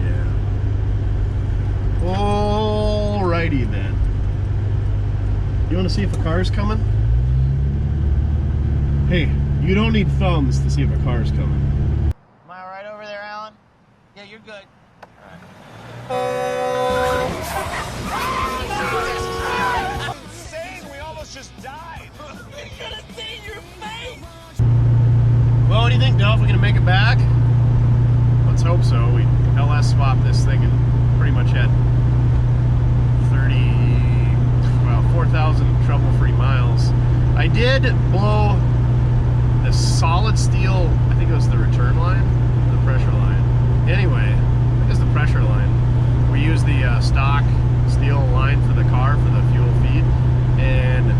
Yeah. Alrighty then. You want to see if a car's coming? Hey, you don't need thumbs to see if a car's coming. Am I right over there, Alan? Yeah, you're good. Well, what do you think, Duff? We gonna make it back? Let's hope so. We LS swapped this thing and pretty much had 4,000 trouble-free miles. I did blow the solid steel, I think it was the return line, the pressure line. Anyway, I think it was the pressure line. We used the stock steel line for the car for the fuel feed, and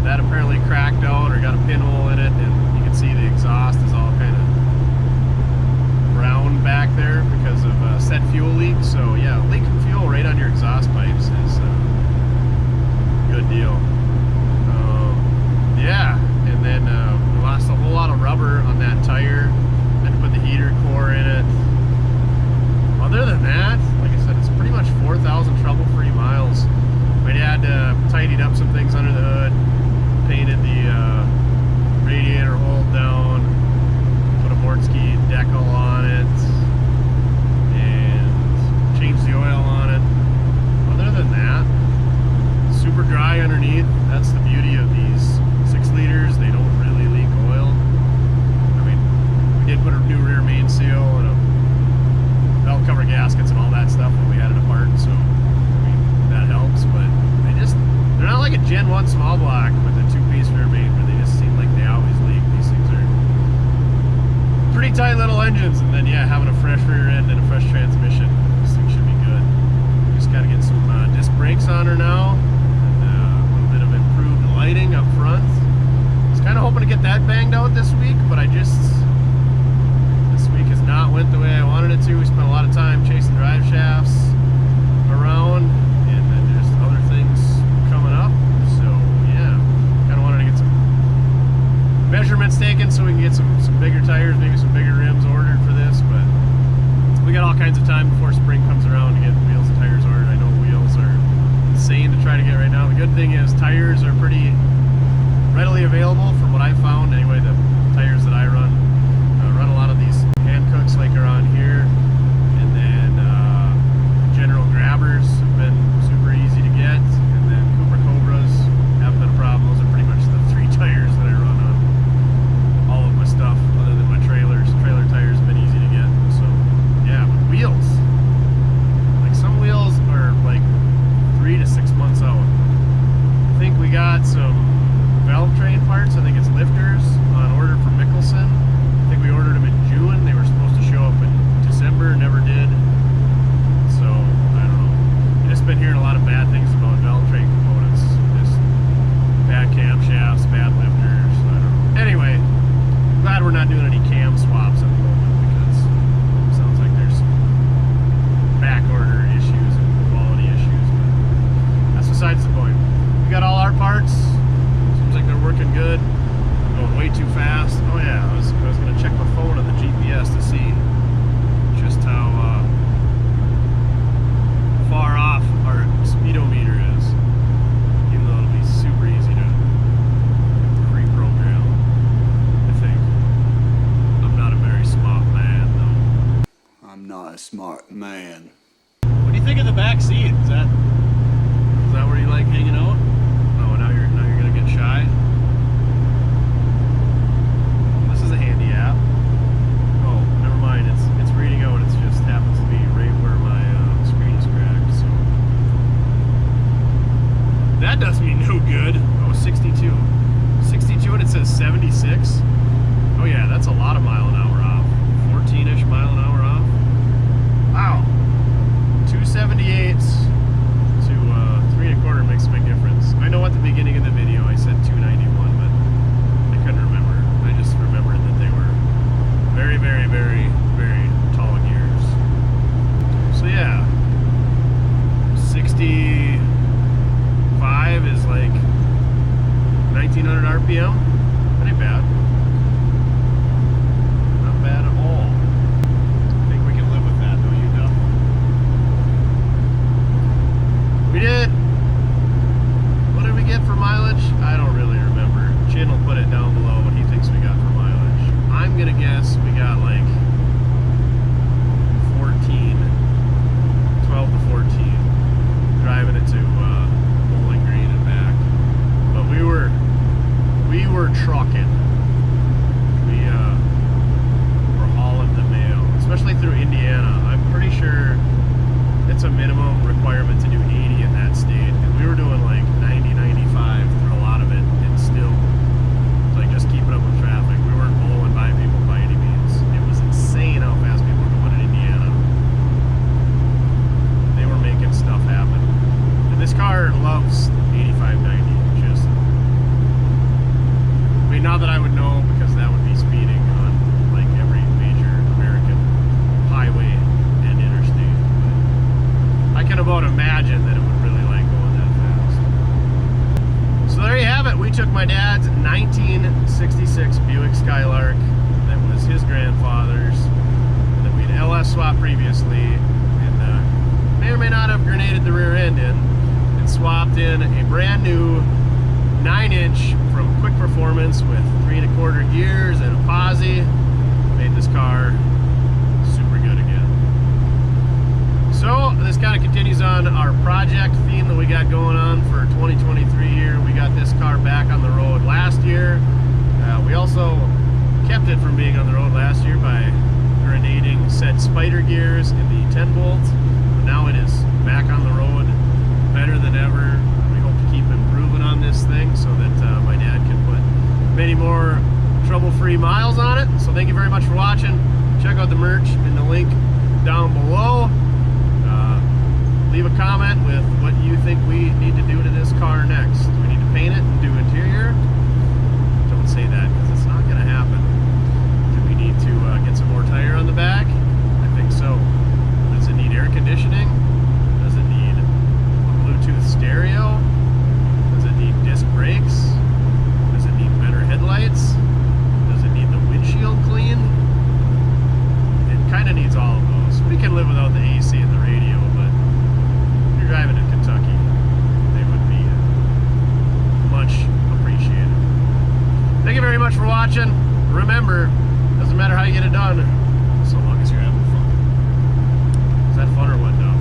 that apparently cracked out or got a pinhole in it, and you can see the exhaust is all kind of brown back there because of set fuel leak. So yeah, leaking fuel right on your exhaust pipes is a good deal. Yeah, and then we lost a whole lot of rubber on that tire. Had to put the heater core in it. Other than that, like I said, it's pretty much 4,000 trouble-free miles. My dad tidied up some things under the hood, painted the radiator hole down, put a Mortske decal on it, and changed the oil on it. Other than that, super dry underneath. That's the beauty of these 6 liters. They don't really leak oil. I mean, we did put a new rear main seal and a belt cover gaskets and all that stuff when we had it apart, so I mean, that helps, but they're not like a Gen 1 small block with a 2-piece rear main where they just seem like they always leak. These things are pretty tight little engines, and then yeah, having a fresh rear end and a fresh transmission, this thing should be good. Just got to get some disc brakes on her now, and a little bit of improved lighting up front. I was kind of hoping to get that banged out this week, but this week has not went the way I wanted it to. We spent a lot of time chasing drive shafts around, and then there's other things coming up. So yeah, kind of wanted to get some measurements taken so we can get some bigger tires, maybe some bigger rims ordered for this, but we got all kinds of time before spring comes around to get wheels and tires ordered. I know wheels are insane to try to get right now. The good thing is tires are pretty readily available from what I found. Anyway, the tires that I run a lot of these hand cooks like are on here, and then general grabbers have been super easy to get, and then Cooper Cobras haven't been a problem. Those are pretty much the 3 tires that I run on all of my stuff other than my trailers. Trailer tires have been easy to get. So yeah, but wheels, like some wheels are like 3 to 6 months out. I think we got some smart man. What do you think of the back seat? Is that where you like hanging out? Oh, now you're gonna get shy. This is a handy app. Oh, never mind. It's reading out. It just happens to be right where my screen is cracked. So that does me no good. Oh, 62, and it says 76. Oh yeah, that's a lot of mile an hour off. 14-ish mile an hour off. Wow. 278 to 3 1/4 makes a big difference. I know at the beginning of the video I said 291, but I couldn't remember. I just remembered that they were very, very, very, very tall gears. So yeah, 65 is like 1900 RPM. That ain't bad. Not bad at all. I think we can live with that, don't you, Duff? We did. What did we get for mileage? I don't really remember. Chin will put it down below what he thinks we got for mileage. I'm gonna guess we got like 14, 12 to 14, driving it to Bowling Green and back. But we were trucking. We were hauling the mail, especially through Indiana. I'm pretty sure it's a minimum requirement to do 80 in that state, and we were doing like 90, 95 through a lot of it, and still like just keeping up with traffic. We weren't blowing by people by any means. It was insane how fast people were going in Indiana. They were making stuff happen, and this car loves 85, 90. Just, I mean, not that I would know, because that would be speeding on like every major American highway and interstate. I can about imagine that it would really like going that fast. So there you have it. We took my dad's 1966 Buick Skylark that was his grandfather's, that we'd LS swapped previously, and may or may not have grenaded the rear end in, and swapped in a brand new 9-inch from Quick Performance with 3 1/4 gears and a posi. Made this car super good again. So this kind of continues on our project theme that we got going on for 2023 year. We got this car back on the road last year. We also kept it from being on the road last year by grenading said spider gears in the 10 volt. But now it is back on the road, better than ever. We hope to keep improving on this thing so that my dad can put many more trouble-free miles on it. So thank you very much for watching. Check out the merch in the link down below. Leave a comment with what you think we need to do to this car next. Do we need to paint it and do interior? Don't say that, because it's not going to happen. Do we need to get some more tire on the back? I think so. Does it need air conditioning? Does it need a Bluetooth stereo? Does it need disc brakes? Does it need better headlights? Does it need the windshield cleaned? It kind of needs all of those. We can live without the AC and the radio, but if you're driving in Kentucky, they would be much appreciated. Thank you very much for watching. Remember, doesn't matter how you get it done, so long as you're having fun. Is that fun or what, Duff?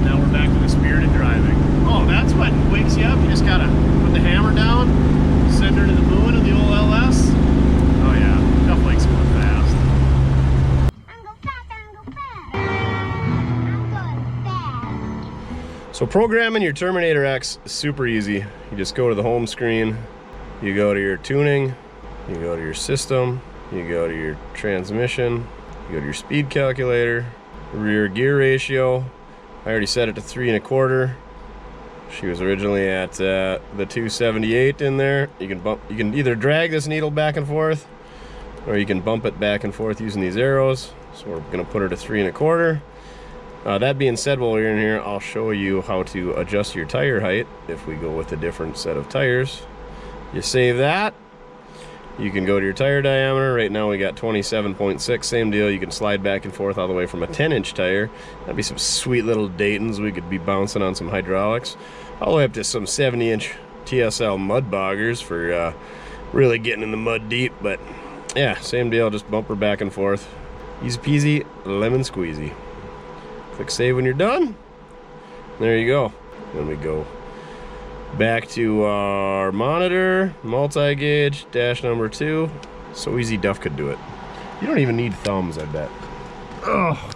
Now we're back to the spirit of driving. Oh, that's what wakes you up? You just gotta put the hammer down, send her to the moon in the old LS? Oh yeah, Duff likes going fast. I'm go fast, I'm go fast. I'm going fast. So programming your Terminator X is super easy. You just go to the home screen, you go to your tuning, you go to your system, you go to your transmission, you go to your speed calculator, rear gear ratio. I already set it to 3 1/4. She was originally at the 278 in there. You can either drag this needle back and forth, or you can bump it back and forth using these arrows. So we're gonna put her to 3 1/4. That being said, while we're in here, I'll show you how to adjust your tire height if we go with a different set of tires. You save that. You can go to your tire diameter. Right now we got 27.6, same deal. You can slide back and forth all the way from a 10-inch tire. That'd be some sweet little Daytons. We could be bouncing on some hydraulics. All the way up to some 70-inch TSL mud boggers for really getting in the mud deep, but Yeah, same deal, just bumper back and forth. Easy peasy, lemon squeezy. Click save when you're done. There you go. Then we go back to our monitor, multi-gauge, dash number 2. So easy Duff could do it. You don't even need thumbs, I bet. Oh,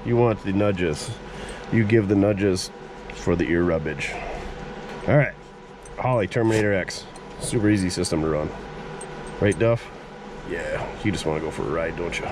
you want the nudges. You give the nudges for the ear rubbage. All right, Holley Terminator X. Super easy system to run. Right, Duff? Yeah, you just want to go for a ride, don't you?